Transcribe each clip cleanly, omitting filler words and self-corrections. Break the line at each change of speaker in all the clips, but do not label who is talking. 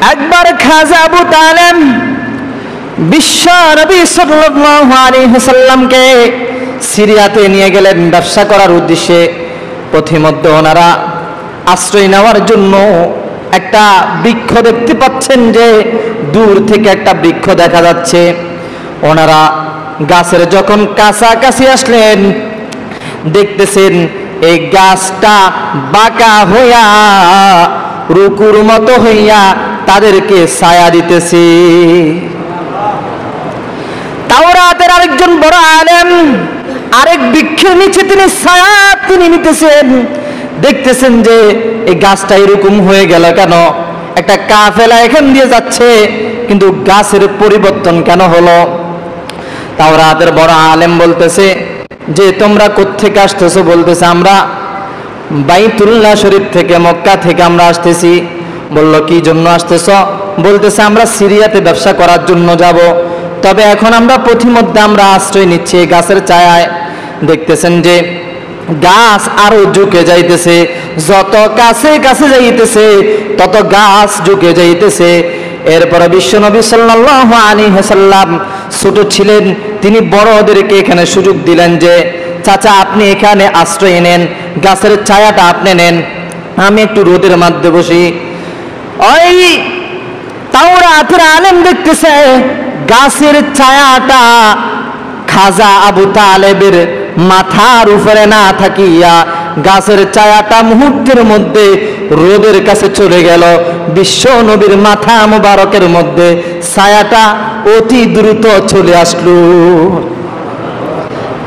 একবার খাজা আবু তালেব বিশ্ব নবী সাল্লাল্লাহু আলাইহি ওয়াসাল্লামকে সিরিয়াতে নিয়ে গেলেন ব্যবসা করার উদ্দেশ্যে। পথিমধ্যে ওনারা আশ্রয় নেওয়ার জন্য একটা বৃক্ষ দেখতে পাচ্ছেন যে দূর থেকে একটা বৃক্ষ দেখা যাচ্ছে। ওনারা গাছের যখন কাছাকাছি আসলেন দেখতেছেন এই গাছটা বাঁকা হইয়া রুকুর মতো হইয়া তাদেরকে ছায়া দিতেছে। তাওরাতের আরেকজন বড় আলেম আরেক বৃক্ষের নিচে তিনি ছায়া নিতেছেন। দেখতেছেন যে এই গাছটা এরকম হয়ে গেল কেন? একটা কাফেলা এখান দিয়ে যাচ্ছে কিন্তু গাছের পরিবর্তন কেন হলো? তাওরাতের বড় আলেম বলতেছে যে তোমরা কোত্থেকে আসতেছো? বলতেছে আমরা বাইতুল্লাহ শরীফ থেকে, মক্কা থেকে আমরা আসতেছি। বলল কি জন্য আসতেছ? বলতেছে আমরা সিরিয়াতে ব্যবসা করার জন্য যাব, তবে এখন আমরা পথিমধ্যে আমরা আশ্রয় নিচ্ছি গাছের ছায়ায়। দেখতেছেন যে গাছ আরো ঝুঁকে যাইতেছে, যত কাছে কাছে যাইতেছে তত গাছ ঝুঁকে যাইতেছে। এরপরে বিশ্বনবী সাল্লাল্লাহু আলাইহি ওয়াসাল্লাম ছোট ছিলেন, তিনি বড়দেরকে এখানে সুযোগ দিলেন যে চাচা আপনি এখানে আশ্রয় নেন, গাছের ছায়াটা আপনি নেন, আমি একটু রোদের মধ্যে বসি। ওই তাওরাতের আলেম দেখতেছে গাছের ছায়াটা খাজা আবু তালেবের মাথার উপরে না থাকিয়া গাছের ছায়াটা মুহূর্তের মধ্যে রোদের কাছে চলে গেল। বিশ্ব নবীর মাথা মুবারকের মধ্যে ছায়াটা অতি দ্রুত চলে আসলো।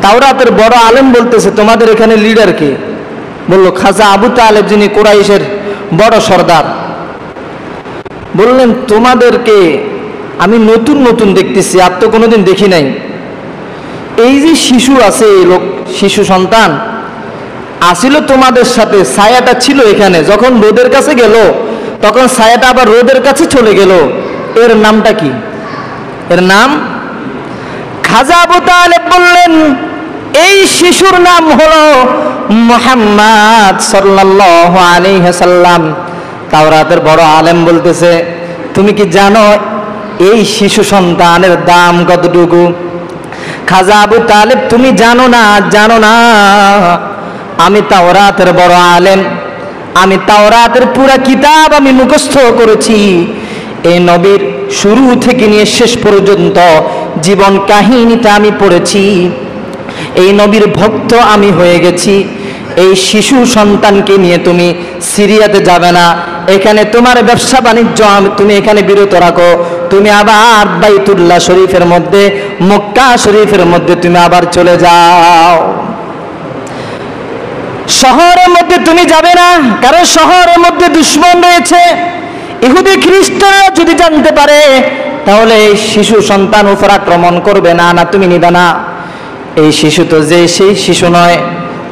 তাওরাতের বড় আলেম বলতেছে তোমাদের এখানে লিডার কে? বলল খাজা আবু তালেব, যিনি কুরাইশের বড় সর্দার। বললেন তোমাদেরকে আমি নতুন নতুন দেখতেছি, আর তো কোনোদিন দেখি নাই। এই যে শিশু আছে, লোক শিশু সন্তান আসিল তোমাদের সাথে, ছায়াটা ছিল এখানে, যখন রোদের কাছে গেল তখন ছায়াটা আবার রোদের কাছে চলে গেল, এর নামটা কি? এর নাম খাজা আবু তালেব বললেন এই শিশুর নাম হলো মুহাম্মদ সাল্লাল্লাহু আলাইহি ওয়াসাল্লাম। তাওরাতের বড় আলেম বলতেছে তুমি কি জানো এই শিশু সন্তানের দাম কতটুকু? খাজা আবু তালেব তুমি জানো না? জানো না, আমি তাওরাতের বড় আলেম, আমি তাওরাতের পুরা কিতাব আমি মুখস্থ করেছি। এই নবীর শুরু থেকে নিয়ে শেষ পর্যন্ত জীবন কাহিনীটা আমি পড়েছি। এই নবীর ভক্ত আমি হয়ে গেছি। এই শিশু সন্তানকে নিয়ে তুমি সিরিয়াতে যাবে না, এখানে তোমার ব্যবসা বাণিজ্য তুমি এখানে বিরত রাখো, তুমি আবার বাইতুল্লাহ শরীফের মধ্যে, মক্কা শরীফের মধ্যে তুমি আবার চলে যাও। শহরের মধ্যে তুমি যাবে না, কারণ শহরের মধ্যে দুশমন রয়েছে। ইহুদি খ্রিস্টানরা যদি জানতে পারে তাহলে এই শিশু সন্তান উপর আক্রমণ করবে। না না, তুমি নিবে না। এই শিশু তো যে সেই শিশু নয়,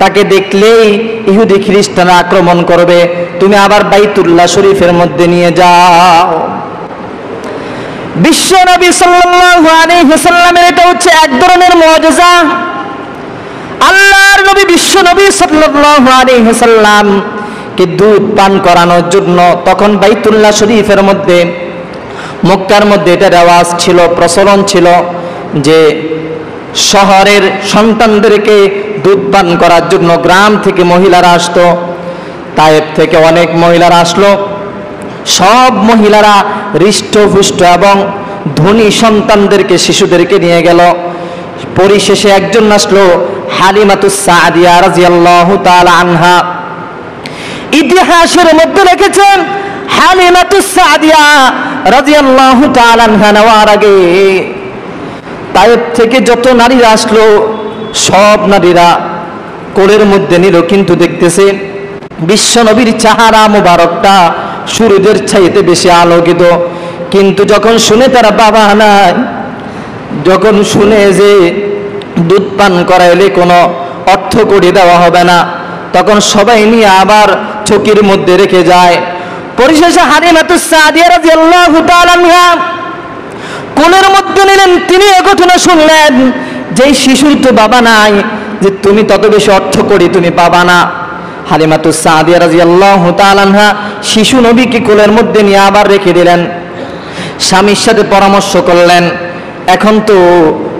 তাকে দেখলেই ইহুদি খ্রিস্টানরা আক্রমণ করবে, তুমি আবার বাইতুল্লাহ শরীফের মধ্যে নিয়ে যাও। বিশ্ব নবী সাল্লাল্লাহু আলাইহি ওয়াসাল্লামের এটা হচ্ছে এক ধরনের মুআজিজা। আল্লাহর নবী বিশ্ব নবী সাল্লাল্লাহু আলাইহি ওয়াসাল্লাম কে দুধ পান করানোর জন্য তখন বাইতুল্লাহ শরীফের মধ্যে, মক্কার মধ্যে এটা রেওয়াজ ছিল, প্রচলন ছিল যে শহরের সন্তানদেরকে দুধ পান করার জন্য গ্রাম থেকে মহিলারা আসতো। তায়েফ থেকে অনেক মহিলারা আসলো, সব মহিলারা হৃষ্টপুষ্ট এবং ধনী সন্তানদেরকে, শিশুদেরকে নিয়ে গেল। পরিশেষে একজন আসলো, হালিমাতুস সাদিয়া রাদিয়াল্লাহু তাআলা আনহা। ইতিহাসের মধ্যে লিখেছেন হালিমাতুস সাদিয়া রাদিয়াল্লাহু তাআলা আনহা নেওয়ার আগে তায়েফ থেকে যত নারীরা আসলো সব নারীরা কোলের মধ্যে নিল, কিন্তু দেখতেছে বিশ্ব নবীর চেহারা মুবারকটা সূর্যের চাইতে বেশি আলোকিত। কিন্তু যখন শুনে তারা বাবা নাই, যখন শুনে যে দুধ পান করাইলে কোনো অর্থ কড়ি দেওয়া হবে না, তখন সবাই নিয়ে আবার চকির মধ্যে রেখে যায়। পরিশেষে হালিমাতুস সাদিয়া রাদিয়াল্লাহু তাআলা আনহা কোলের মধ্যে নিলেন। তিনি এ ঘটনা শুনলেন যে শিশুর তো বাবা নাই, যে তুমি তত বেশি অর্থ করি তুমি পাবা না। হালিমাতুস সাদিয়া রাদিয়াল্লাহু তাআলা আনহা শিশু নবীকে কোলের মধ্যে নিয়ে আবার রেখে দিলেন। স্বামীর সাথে পরামর্শ করলেন, এখন তো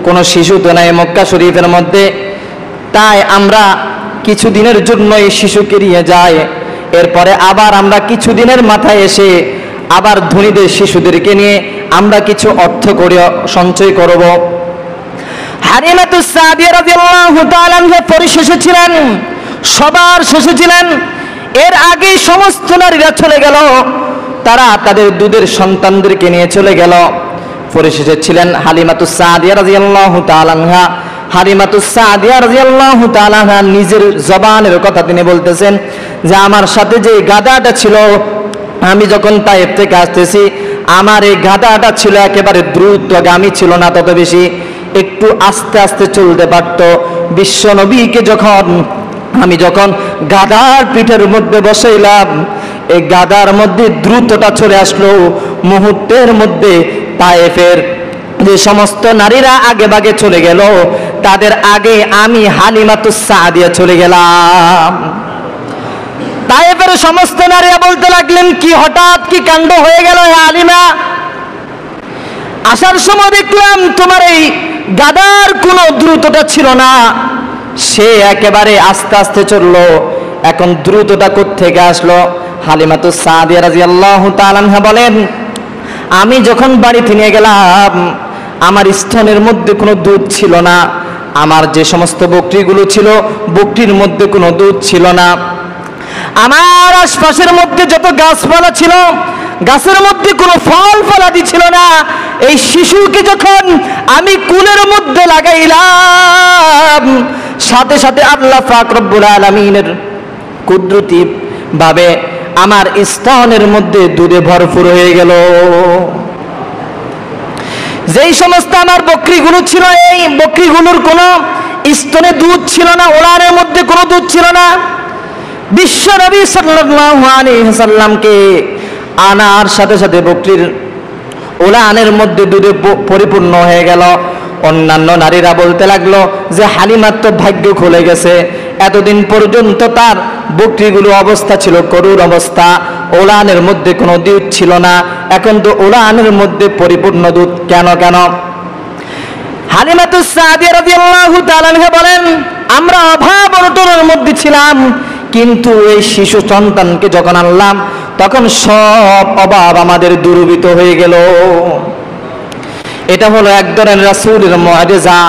কোনো শিশু তো নাই মক্কা শরীফের মধ্যে, তাই আমরা কিছুদিনের জন্য এই শিশুকে নিয়ে যাই, এরপরে আবার আমরা কিছুদিনের মাথায় এসে আবার ধনীদের শিশুদেরকে নিয়ে আমরা কিছু অর্থ করে সঞ্চয় করব। হালিমাতুস সাদিয়া রাদিয়াল্লাহু তাআলা আনহা পরিশেষে ছিলেন, সবার শেষে ছিলেন। এর আগেই সমস্ত নারীরা চলে গেল, তারা তাদের দুধের সন্তানদেরকে নিয়ে চলে গেল। পরিশেষে ছিলেন হালিমাতুস সাদিয়া রাদিয়াল্লাহু তাআলা আনহা। হালিমাতুস সাদিয়া রাদিয়াল্লাহু তাআলা আনহা নিজের জবানের কথা তিনি বলতেছেন যে আমার সাথে যে গাধাটা ছিল, আমি যখন তায়েফ থেকে আসতেছি, আমার এই গাধাটা ছিল একেবারে দ্রুতগামী, ছিল না তত বেশি, একটু আস্তে আস্তে চলতে পারত। বিশ্ব নবীকে আমি যখন গাধার পিঠের মধ্যে বসাইলাম, এই গাধার মধ্যে দ্রুতটা চলে আসলো। মুহূর্তের মধ্যে তায়েফের যে সমস্ত নারীরা আগে ভাগে চলে গেল, তাদের আগে আমি হালিমাতুস সাদিয়া চলে গেলাম। তায়েফের সমস্ত নারীরা বলতে লাগলেন, কি হঠাৎ কি কাণ্ড হয়ে গেল হে হালিমা? আসার সময় দেখলাম তোমার এই গাধার কোনো দ্রুততা ছিল না, সে একেবারে আস্তে আস্তে চললো, এখন দ্রুততা কোত্থেকে আসলো? হালিমাতুস সাদিয়া রাদিয়াল্লাহু তাআলা আনহা বলেন, আমি যখন বাড়িতে নিয়ে গেলাম, আমার স্তনের মধ্যে কোনো দুধ ছিল না, আমার যে সমস্ত বকরিগুলো ছিল বকরির মধ্যে কোনো দুধ ছিল না, আমার আশপাশের মধ্যে যত গাছপালা ছিল গাছের মধ্যে কোনো ফল ফলাদি ছিল না। এই শিশুকে যখন আমি কুলের মধ্যে লাগাইলাম, সাথে সাথে আল্লাহ পাক রব্বুল আলামিনের কুদরতি ভাবে আমার স্তনের মধ্যে দুধে ভরপুর হয়ে গেল। যেই সমস্ত আমার বকরিগুলো ছিল, এই বকরিগুলোর কোনো স্তনে দুধ ছিল না, ওলানের মধ্যে কোনো দুধ ছিল না। বিশ্ব নবী সাল্লাল্লাহু আলাইহি ওয়াসাল্লামকে আনার সাথে সাথে বকরির ওলানের মধ্যে দুধে পরিপূর্ণ হয়ে গেল। অন্যান্য নারীরা বলতে লাগলো যে হালিমার তো ভাগ্য খুলে গেছে, এতদিন পর্যন্ত তার বকরিগুলো অবস্থা ছিল করুণ অবস্থা, ওলানের মধ্যে কোনো দুধ ছিল না, এখন তো ওলানের মধ্যে পরিপূর্ণ দুধ কেন? হালিমাতুস সাদিয়া রাদিয়াল্লাহু তাআলা আনহা বলেন, আমরা অভাব অনটনের মধ্যে ছিলাম, কিন্তু এই শিশু সন্তানকে যখন আনলাম তখন সব অভাব আমাদের দূরীভূত হয়ে গেল। এটা হলো এক ধরনের রাসূলের মুআজিজা।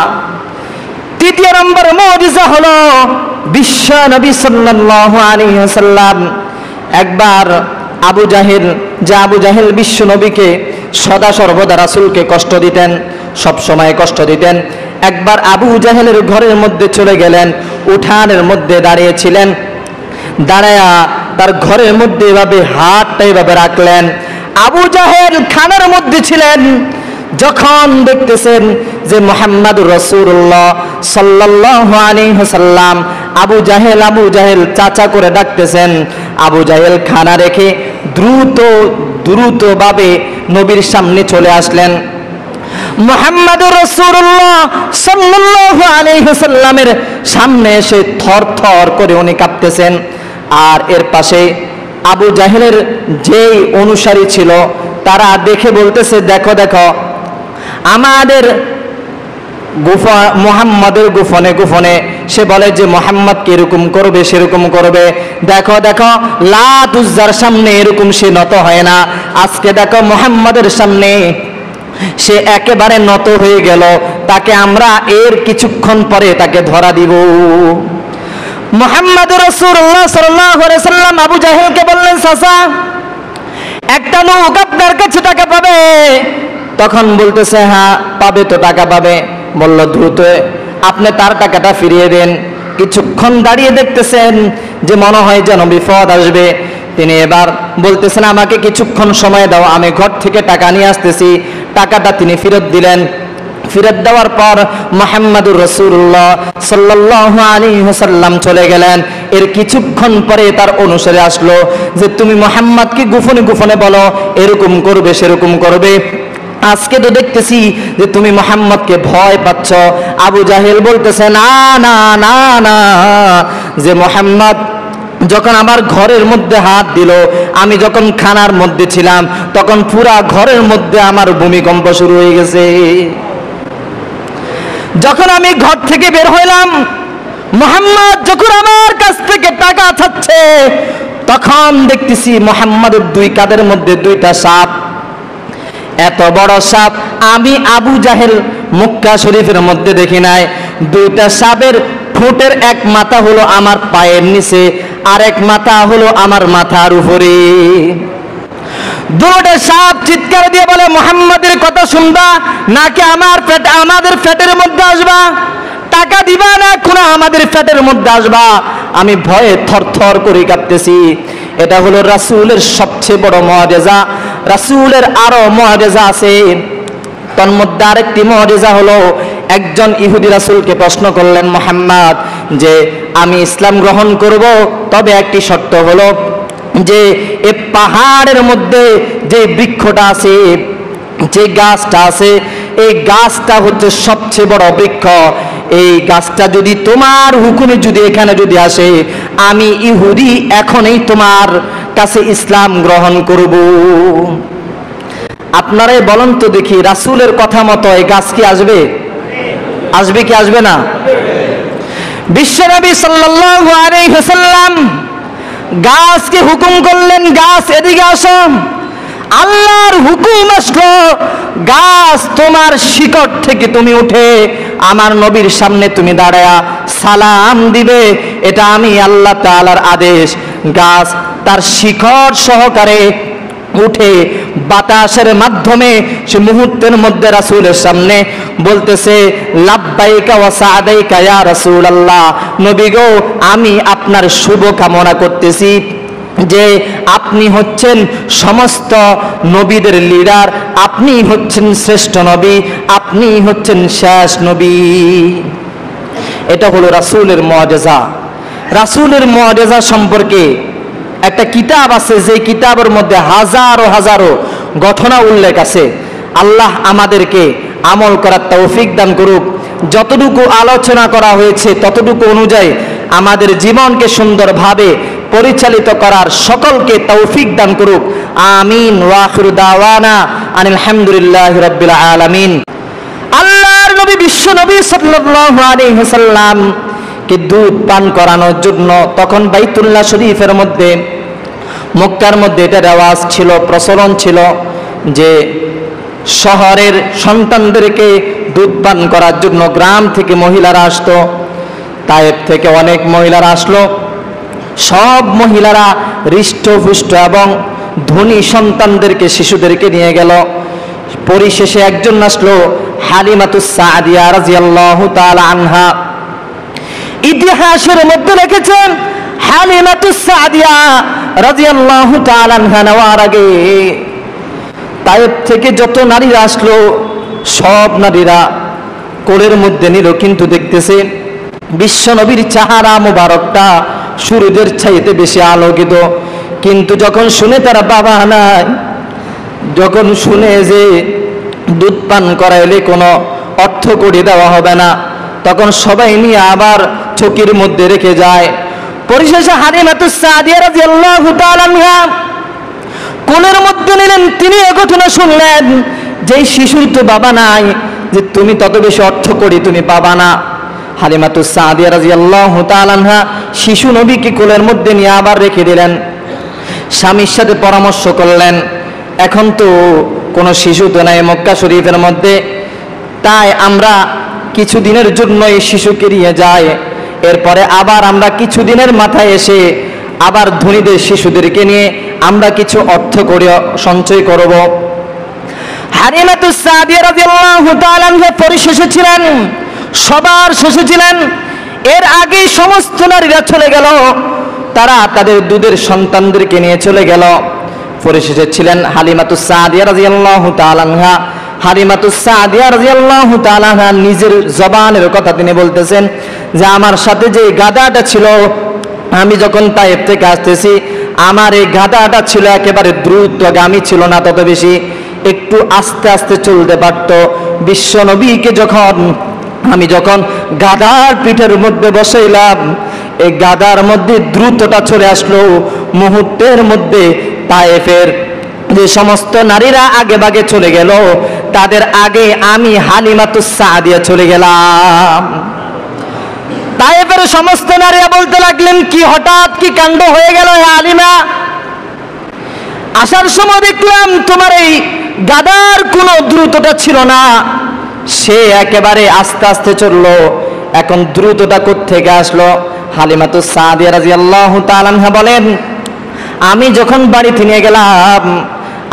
তৃতীয় নম্বর মুআজিজা হলো বিশ্ব নবী সাল্লাল্লাহু আলাইহি ওয়াসাল্লাম একবার আবু জাহেল বিশ্ব নবীকে সদা সর্বদা রাসূলকে কষ্ট দিতেন, সব সময় কষ্ট দিতেন। একবার আবু জাহেলের ঘরের মধ্যে চলে গেলেন, উঠানের মধ্যে দাঁড়িয়েছিলেন, দাঁড়ায়া তার ঘরের মধ্যে এভাবে হাতটা এভাবে রাখলেন। আবু জাহেল খানার মধ্যে ছিলেন, যখন দেখতেছেন যে মুহাম্মাদুর রাসূলুল্লাহ সাল্লাল্লাহু আলাইহি ওয়াসাল্লাম আবু জাহেল চাচা করে ডাকতেছেন, আবু জাহেল খানা রেখে দ্রুত ভাবে নবীর সামনে চলে আসলেন। মুহাম্মাদুর রাসূলুল্লাহ সাল্লাল্লাহু আলাইহি ওয়াসাল্লামের সামনে এসে থরথর করে উনি কাঁপতেছেন। আর এর পাশে আবু জাহেলের যেই অনুসারী ছিল তারা দেখে বলতেছে, দেখো আমাদের মুহাম্মাদের গোপনে সে বলে যে মুহাম্মদ কি এরকম করবে, সেরকম করবে। দেখো লাত উজ্জার সামনে এরকম সে নত হয় না, আজকে দেখো মুহাম্মাদের সামনে সে একেবারে নত হয়ে গেল, তাকে আমরা এর কিছুক্ষণ পরে তাকে ধরা দিব। মুহাম্মাদুর রাসূলুল্লাহ সাল্লাল্লাহু আলাইহি ওয়াসাল্লাম আবু জাহেলকে বললেন, চাচা একটা লোক আপনার কাছে টাকা পাবে। তখন বলতেছে, হ্যাঁ পাবে তো, টাকা পাবে। বলল, দ্রুত আপনি তার টাকাটা ফিরিয়ে দেন। কিছুক্ষণ দাঁড়িয়ে দেখতেছেন যে মনে হয় যেন বিপদ আসবে। তিনি এবার বলতেছেন, আমাকে কিছুক্ষণ সময় দাও, আমি ঘর থেকে টাকা নিয়ে আসতেছি। টাকাটা তিনি ফেরত দিলেন। ফেরত দেওয়ার পর মুহাম্মাদুর রাসূলুল্লাহ সাল্লাল্লাহু আলাইহি ওয়াসাল্লাম চলে গেলেন। এর কিছুক্ষণ পরে তার অনুসারে আসলো যে তুমি মুহাম্মদকে গোপনে বলো, এরকম করবে সেরকম করবে। আজকে তো দেখতেছি যে তুমি মুহাম্মদকে ভয় পাচ্ছ। আবু জাহেল বলতেছে, না, যে মুহাম্মদ যখন আমার ঘরের মধ্যে হাত দিল, আমি যখন খানার মধ্যে ছিলাম, তখন পুরা ঘরের মধ্যে আমার ভূমিকম্প শুরু হয়ে গেছে। যখন আমি ঘর থেকে বের হইলাম, মুহাম্মদ যখন আমার কাছ থেকে টাকা চাচ্ছে, তখন দেখতেছি মুহাম্মাদের দুই কাঁধের মধ্যে দুইটা সাপ। এত বড় সাপ আমি আবু জাহেল মক্কা শরীফের মধ্যে দেখি নাই। দুইটা সাপের ঠোঁটের এক মাথা হলো আমার পায়ের নিচে, আর এক মাথা হলো আমার মাথার উপরে। দুটো সাপ চিৎকার দিয়ে বলে, মুহাম্মাদের কথা শুনবা নাকি আমাদের পেটের মধ্যে আসবা? টাকা দিবা না কোন আমাদের পেটের মধ্যে আসবা? আমি ভয়ে থরথর করে কাঁপতেছি। এটা হলো রাসূলের সবচেয়ে বড় মুআজিজা। রাসূলের আরো মুআজিজা আছে। তার মধ্যে আরেকটি মুআজিজা হলো, একজন ইহুদি রাসূলকে প্রশ্ন করলেন মুহাম্মদ যে আমি ইসলাম গ্রহণ করব, তবে একটি শর্ত হলো যে এই পাহাড়ের মধ্যে যে বৃক্ষটা আছে, যে গাছটা আছে, এই গাছটা হচ্ছে সবচেয়ে বড় বৃক্ষ। এই গাছটা যদি তোমার হুকুমে যদি এখানে যদি আসে, আমি ইহুদি এখনই তোমার কাছে ইসলাম গ্রহণ করব। আপনারাই বলেন তো দেখি, রাসূলের কথা মতো এই গাছ কি আসবে? আসবে কি আসবে না? বিশ্বনবী সাল্লাল্লাহু আলাইহি ওয়াসাল্লাম গাছকে হুকুম করলেন, গাছ এদিকে আসো। আল্লাহর হুকুম আসলো, গাছ তোমার শিকড় থেকে তুমি উঠে আমার নবীর সামনে তুমি দাঁড়ায়া সালাম দিবে। এটা আমি আল্লাহ তাআলার আদেশ। গাছ তার শিকড় সহকারে উঠে বাতাসের মাধ্যমে সে মুহূর্তের মধ্যে রাসূলের সামনে বলতেছে, লাব্বাইকা ওয়া সাআদাইকা ইয়া রাসূলুল্লাহ, নবী গো আমি আপনার শুভ কামনা করতেছি যে আপনি হচ্ছেন সমস্ত নবীদের লিডার, আপনি হচ্ছেন শ্রেষ্ঠ নবী, আপনি হচ্ছেন শেষ নবী। এটা হলো রাসূলের মুআজিজা। রাসূলের মুআজিজা সম্পর্কে একটা কিতাব আছে, যে কিতাবের মধ্যে হাজারো হাজারো ঘটনা উল্লেখ আছে। আল্লাহ আমাদেরকে আমল করার তৌফিক দান করুক। যতটুকু আলোচনা করা হয়েছে ততটুকু অনুযায়ী আমাদের জীবনকে সুন্দরভাবে পরিচালিত করার সকলকে তৌফিক দান করুক। আমিন। ওয়া আখিরু দাওয়ানা আনিল হামদুলিল্লাহি রাব্বিল আলামিন। আল্লাহর নবী বিশ্ব নবী সাল্লাল্লাহু আলাইহি ওয়াসাল্লাম কে দুধ পান করানোর জন্য তখন বাইতুল্লাহ শরীফের মধ্যে, মক্কার মধ্যে এটা রেওয়াজ ছিল, প্রচলন ছিল যে শহরের সন্তানদেরকে দুধ পান করার জন্য গ্রাম থেকে মহিলারা আসতো। তায়েফ থেকে অনেক মহিলারা আসলো। সব মহিলারা হৃষ্টপুষ্ট এবং ধনী সন্তানদেরকে, শিশুদেরকে নিয়ে গেল। পরিশেষে একজন আসলো, হালিমাতুস সাদিয়া রাদিয়াল্লাহু তাআলা আনহা। ইতিহাসের মধ্যে লিখেছেন, হালিমাতুস সাদিয়া রাদিয়াল্লাহু তাআলা আনহা নেওয়ার আগে তায়েফ থেকে যত নারীরা আসলো, সব নারীরা কোলের মধ্যে নিল, কিন্তু দেখতেছে বিশ্ব নবীর চেহারা মুবারকটা সূর্যের চাইতে বেশি আলোকিত। কিন্তু যখন শুনে তারা বাবা নাই, যখন শুনে যে দুধ পান করাইলে কোনো অর্থ করে দেওয়া হবে না, তখন সবাই নিয়ে আবার চকির মধ্যে রেখে যায়। পরিশেষে হালিমাতুস সাদিয়া রাদিয়াল্লাহু তাআলা আনহা কোলের মধ্যে নিলেন। তিনি এই ঘটনা শুনলেন, যেই শিশুর তো বাবা নাই, যে তুমি তত বেশি অর্থ করি তুমি পাবা না। হালিমাতুস সাদিয়া রাদিয়াল্লাহু তাআলা আনহা শিশু নবীকে কোলের মধ্যে নিয়ে আবার রেখে দিলেন। স্বামীর সাথে পরামর্শ করলেন, এখন তো কোনো শিশু তো নাই মক্কা শরীফের মধ্যে, তাই আমরা কিছুদিনের জন্য এই শিশুকে নিয়ে যাই, এরপরে আবার আমরা কিছুদিনের মাথায় এসে আবার ধনীদের শিশুদেরকে নিয়ে আমরা কিছু অর্থ করে সঞ্চয় করব। হালিমাতুস সাদিয়া রাদিয়াল্লাহু তাআলা আনহা পরিশেষে ছিলেন, সবার শেষে ছিলেন। এর আগে সমস্ত নারীরা চলে গেল, তারা তাদের দুধের সন্তানদেরকে নিয়ে চলে গেল। পরিশেষে ছিলেন হালিমাতুস সাদিয়া রাদিয়াল্লাহু তাআলা আনহা। হালিমাতুস সাদিয়া রাদিয়াল্লাহু তাআলা আনহা নিজের জবানের কথা তিনি বলতেছেন যে আমার সাথে যে গাধাটা ছিল, আমি যখন তায়েফ থেকে আসতেছি, আমার এই গাধাটা ছিল একেবারে দ্রুতগামী, ছিল না তত বেশি, একটু আস্তে আস্তে চলতে পারত। বিশ্ব নবীকে যখন আমি যখন গাধার পিঠের মধ্যে বসাইলাম, এই গাধার মধ্যে দ্রুততা চলে আসলো। মুহূর্তের মধ্যে তায়েফের যে সমস্ত নারীরা আগে ভাগে চলে গেল, তাদের আগে আমি হালিমাতুস সাদিয়া চলে গেলাম। তায়েফের সমস্ত নারীরা বলতে লাগলেন, কি হঠাৎ কি কাণ্ড হয়ে গেল হে হালিমা? আসার সময় দেখলাম তোমার এই গাদার কোনো দ্রুততা ছিল না, সে একেবারে আস্তে আস্তে চললো, এখন দ্রুততা কোত্থেকে আসলো? হালিমাতুস সাদিয়া রাদিয়াল্লাহু তাআলা আনহা বলেন, আমি যখন বাড়িতে নিয়ে গেলাম,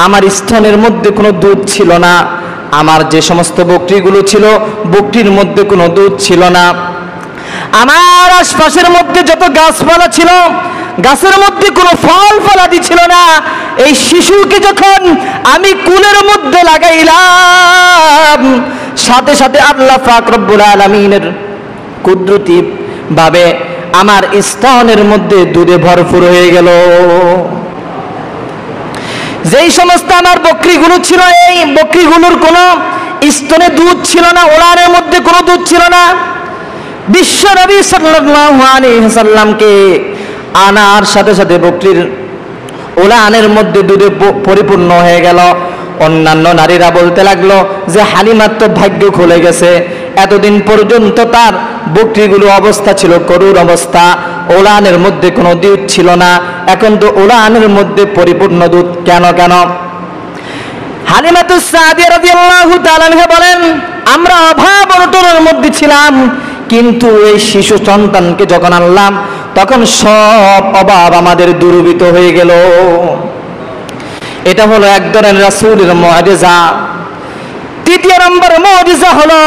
আমার স্তনের মধ্যে কোনো দুধ ছিল না, আমার যে সমস্ত বকরিগুলো ছিল বকরির মধ্যে কোনো দুধ ছিল না, আমার আশপাশের মধ্যে যত গাছপালা ছিল গাছের মধ্যে কোনো ফল ফলাদি ছিল না। এই শিশুকে যখন আমি কুলের মধ্যে লাগাইলাম, সাথে সাথে আল্লাহ পাক রব্বুল আলামিনের কুদরতি ভাবে আমার স্তনের মধ্যে দুধে ভরপুর হয়ে গেল। যেই সমস্ত আমার বকরিগুলো ছিল, এই বকরিগুলোর কোনো স্তনে দুধ ছিল না, ওলানের মধ্যে কোনো দুধ ছিল না। বিশ্ব নবী সাল্লাল্লাহু আলাইহি ওয়াসাল্লামকে আনার সাথে সাথে বকরির ওলানের মধ্যে দুধে পরিপূর্ণ হয়ে গেল। অন্যান্য নারীরা বলতে লাগলো যে হালিমার তো ভাগ্য খুলে গেছে, এতদিন পর্যন্ত তার বকরিগুলো অবস্থা ছিল করুণ অবস্থা, ওলানের মধ্যে কোনো দুধ ছিল না, এখন তো ওলানের মধ্যে পরিপূর্ণ দুধ কেন? হালিমাতুস সাদিয়া রাদিয়াল্লাহু তাআলা আনহা বলেন, আমরা অভাব অনটনের মধ্যে ছিলাম, কিন্তু এই শিশু সন্তানকে যখন আনলাম তখন সব অভাব আমাদের দূরীভূত হয়ে গেল। এটা হলো এক ধরনের রাসূলের মুআজিজা। তৃতীয় নম্বর মুআজিজা হলো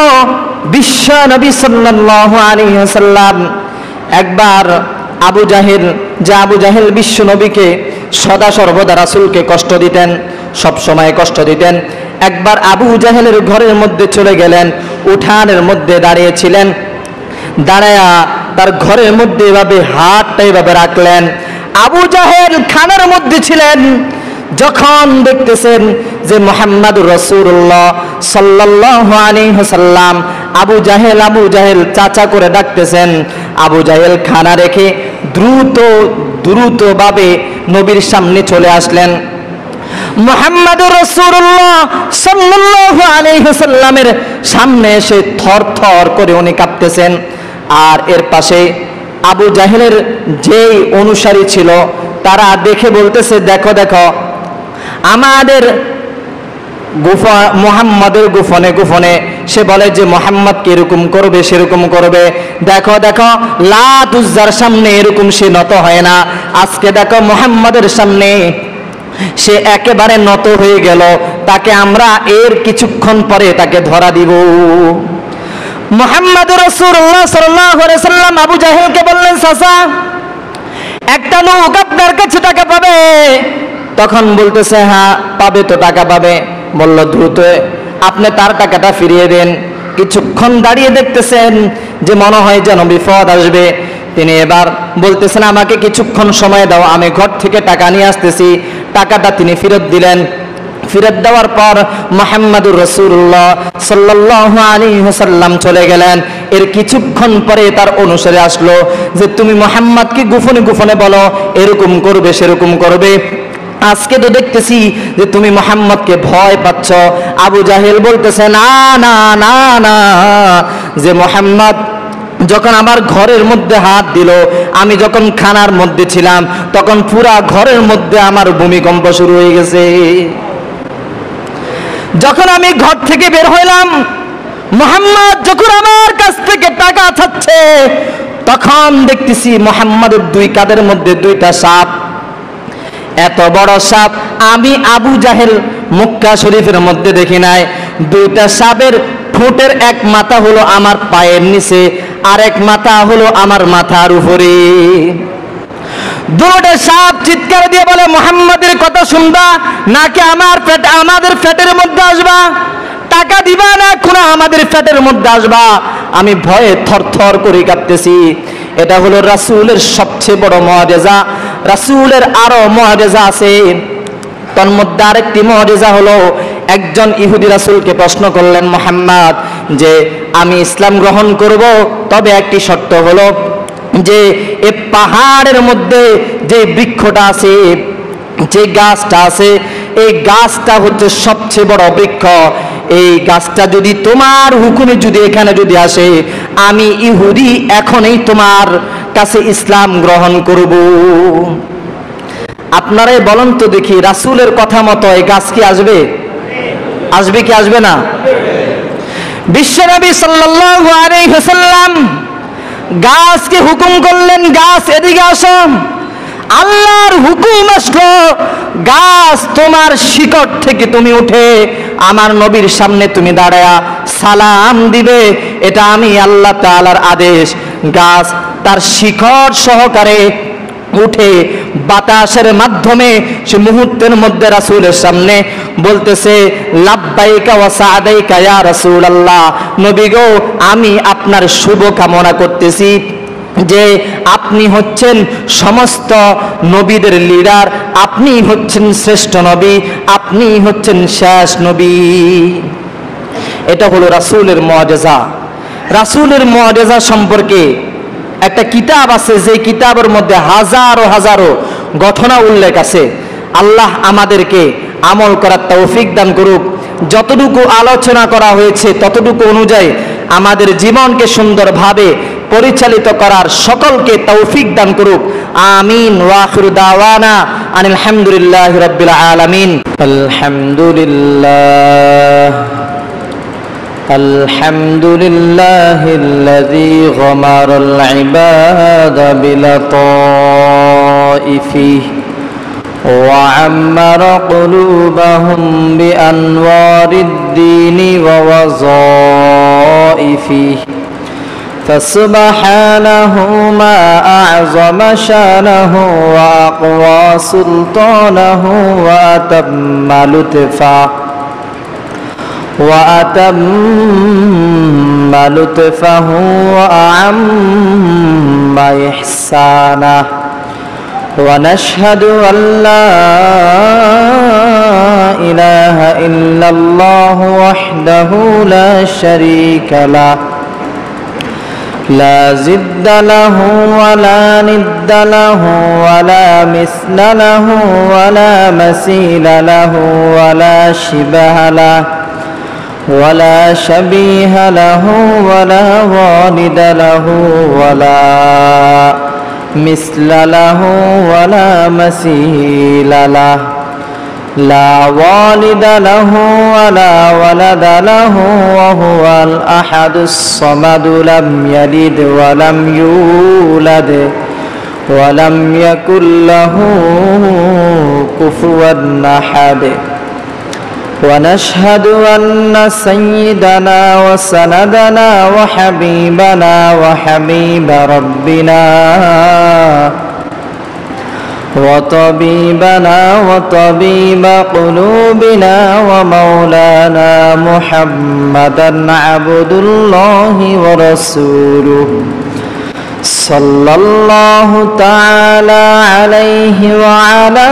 বিশ্ব নবী সাল্লাল্লাহু আলাইহি ওয়াসাল্লাম একবার আবু জাহেল বিশ্ব নবীকে সদা সর্বদা রাসূলকে কষ্ট দিতেন, সব সময় কষ্ট দিতেন। একবার আবু জাহেলের ঘরের মধ্যে চলে গেলেন, উঠানের মধ্যে দাঁড়িয়েছিলেন, দাঁড়ায়া তার ঘরের মধ্যে এভাবে হাতটা এভাবে রাখলেন। আবু জাহেল খানার মধ্যে ছিলেন, যখন দেখতেছেন যে মুহাম্মাদুর রাসূলুল্লাহ সাল্লাল্লাহু আলাইহি ওয়াসাল্লাম আবু জাহেল চাচা করে ডাকতেছেন, আবু জাহেল খানা রেখে দ্রুতভাবে নবীর সামনে চলে আসলেন। মুহাম্মাদুর রাসূলুল্লাহ সাল্লাল্লাহু আলাইহি ওয়াসাল্লামের সামনে এসে থরথর করে উনি কাঁপতেছেন। আর এর পাশে আবু জাহেলের যেই অনুসারী ছিল তারা দেখে বলতেছে, দেখো আমাদের মুহাম্মাদের গোপনে সে বলে যে মুহাম্মদকে এরকম করবে সেরকম করবে, দেখো লাত উজ্জার সামনে এরকম সে নত হয় না, আজকে দেখো মুহাম্মাদের সামনে সে একেবারে নত হয়ে গেল, তাকে আমরা এর কিছুক্ষণ পরে তাকে ধরা দিব। মুহাম্মাদুর রাসূলুল্লাহ সাল্লাল্লাহু আলাইহি ওয়াসাল্লাম আবু জাহেলকে বললেন, চাচা একটা লোক আপনার কাছে টাকা পাবে। তখন বলতেছে, হ্যাঁ পাবে তো, টাকা পাবে। বলল, দ্রুত আপনি তার টাকাটা ফিরিয়ে দেন। কিছুক্ষণ দাঁড়িয়ে দেখতেছেন যে মনে হয় যেন বিপদ আসবে, তিনি এবার বলতেছেন, আমাকে কিছুক্ষণ সময় দাও, আমি ঘর থেকে টাকা নিয়ে আসতেছি। টাকাটা তিনি ফেরত দিলেন। ফেরত দেওয়ার পর মুহাম্মাদুর রাসূলুল্লাহ সাল্লাল্লাহু আলাইহি ওয়াসাল্লাম চলে গেলেন। এর কিছুক্ষণ পরে তার অনুসারে আসলো যে তুমি মুহাম্মদকে গোপনে বলো, এরকম করবে সেরকম করবে, আজকে তো দেখতেছি যে তুমি মুহাম্মদকে ভয় পাচ্ছ। আবু জাহেল বলতেছে, না, যে মুহাম্মদ যখন আমার ঘরের মধ্যে হাত দিল, আমি যখন খানার মধ্যে ছিলাম, তখন পুরা ঘরের মধ্যে আমার ভূমিকম্প শুরু হয়ে গেছে। যখন আমি ঘর থেকে বের হইলাম, মুহাম্মদ যখন আমার কাছ থেকে টাকা চাচ্ছে, তখন দেখতেছি মুহাম্মদের দুই কাঁধের মধ্যে দুইটা সাপ। এত বড় সাপ আমি আবু জাহেল মক্কা শরীফের মধ্যে দেখি নাই। দুইটা সাপের ঠোঁটের এক মাথা হলো আমার পায়ের নিচে, আর এক মাথা হলো আমার মাথার উপরে। দুটো সাপ চিৎকার দিয়ে বলে, মুহাম্মাদের কথা শুনবা নাকি আমাদের পেটের মধ্যে আসবা? টাকা দিবা না এখন আমাদের পেটের মধ্যে আসবা? আমি ভয়ে থরথর করে কাঁপতেছি। এটা হলো রাসূলের সবচেয়ে বড় মুআজিজা। রাসূলের আরো মুআজিজা আছে, তার মধ্যে আরেকটি মুআজিজা হলো একজন ইহুদি রাসূলকে প্রশ্ন করলেন, মুহাম্মদ, যে আমি ইসলাম গ্রহণ করব, তবে একটি শর্ত হলো যে এই পাহাড়ের মধ্যে যে বৃক্ষটা আছে, যে গাছটা আছে, এই গাছটা হচ্ছে সবচেয়ে বড় বৃক্ষ। এই গাছটা যদি তোমার হুকুমে যদি এখানে যদি আসে, আমি ইহুদি এখনই তোমার কাছে ইসলাম গ্রহণ করব। আপনারাই বলেন তো দেখি, রাসূলের কথা মতো এই গাছ কি আসবে? আসবে কি আসবে না? বিশ্বনবী সাল্লাল্লাহু আলাইহি ওয়াসাল্লাম গাছকে হুকুম করলেন, গাছ এদিকে আসো। আল্লাহর হুকুম আসলো, গাছ তোমার শিকড় থেকে তুমি উঠে আমার নবীর সামনে তুমি দাঁড়ায়া সালাম দিবে, এটা আমি আল্লাহ তাআলার আদেশ। গাছ তার শিকড় সহকারে উঠে বাতাসের মাধ্যমে সে মুহূর্তের মধ্যে রাসূলের সামনে বলতেছে, লাব্বাইকা ওয়া সাআদাইকা ইয়া রাসূলুল্লাহ, নবী গো, আমি আপনার শুভ কামনা করতেছি যে আপনি হচ্ছেন সমস্ত নবীদের লিডার, আপনি হচ্ছেন শ্রেষ্ঠ নবী, আপনি হচ্ছেন শেষ নবী। এটা হলো রাসূলের মুআজিজা। রাসূলের মুআজিজা সম্পর্কে একটা কিতাব আছে, যে কিতাবের মধ্যে হাজারো হাজারো ঘটনা উল্লেখ আছে। আল্লাহ আমাদেরকে আমল করার তৌফিক দান করুক। যতটুকু আলোচনা করা হয়েছে ততটুকু অনুযায়ী আমাদের জীবনকে সুন্দরভাবে পরিচালিত করার সকলকে তৌফিক দান করুক। আমিন। ওয়া আখিরু দাওয়ানা আনিল হামদুলিল্লাহি রাব্বিল আলামিন। আলহামদুলিল্লাহ আলহামদুলিল্লাহিল্লাযী গমারাল ইবাদা বিলাতাইফিহি ওয়া আম্মারা কুলুবাহুম বিআনওয়ারিদ-দীনি ওয়া ওয়াযাইফিহি فسبحانه ما أعظم شانه وأقوى سلطانه وأتم لطفه وأعم إحسانه ونشهد أن لا إله إلا الله وحده لا شريك له لا ضد له ولا ند له ولا مثل له ولا مثيل له ولا شبه له ولا شبيه له ولا والد له ولا مثل له ولا مثيل له لا والد له ولا ولد له وهو الأحد الصمد لم يلد ولم يولد ولم يكن له كفوا أحد ونشهد أن سيدنا وسندنا وحبيبنا وحبيب ربنا وطبيبنا وطبيب قلوبنا ومولانا محمدا عبد الله ورسوله صلى الله تعالى عليه وعلى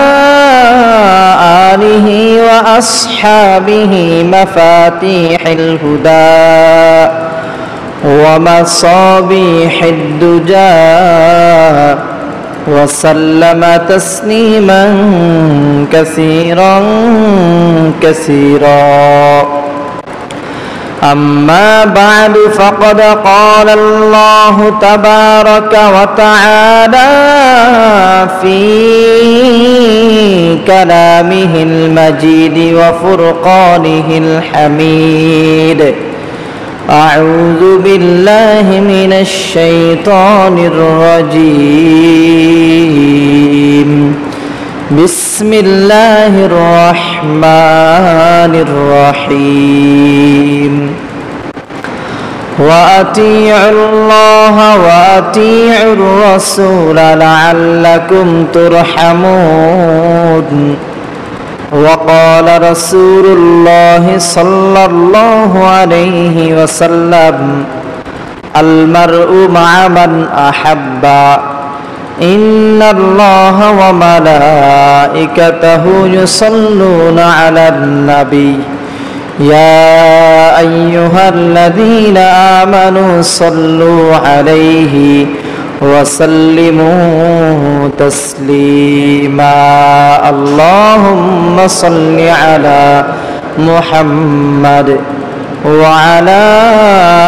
آله وأصحابه مفاتيح الهدى ومصابيح الدجى وسلم تسليما كثيرا كثيرا. أما بعد فقد قال الله تبارك وتعالى في كلامه المجيد وفرقانه الحميد: أعوذ بالله من الشيطان الرجيم. بسم الله الرحمن الرحيم. وأطيعوا الله وأطيعوا الرسول لعلكم ترحمون. وقال رسول الله صلى الله عليه وسلم: المرء مع من أحب. إن الله وملائكته يصلون على النبي يا أيها الذين آمنوا صلوا عليه وسلموا تسليما اللهم صل على محمد وعلى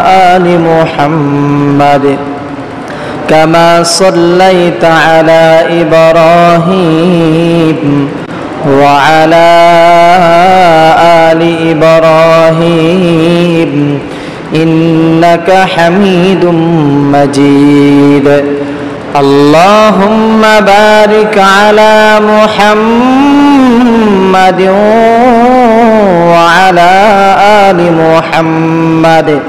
آل محمد كما صليت على إبراهيم وعلى آل إبراهيم إنك حميد مجيد اللهم بارك على محمد وعلى آل محمد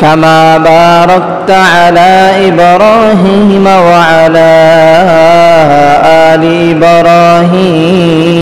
كما باركت على إبراهيم وعلى آل إبراهيم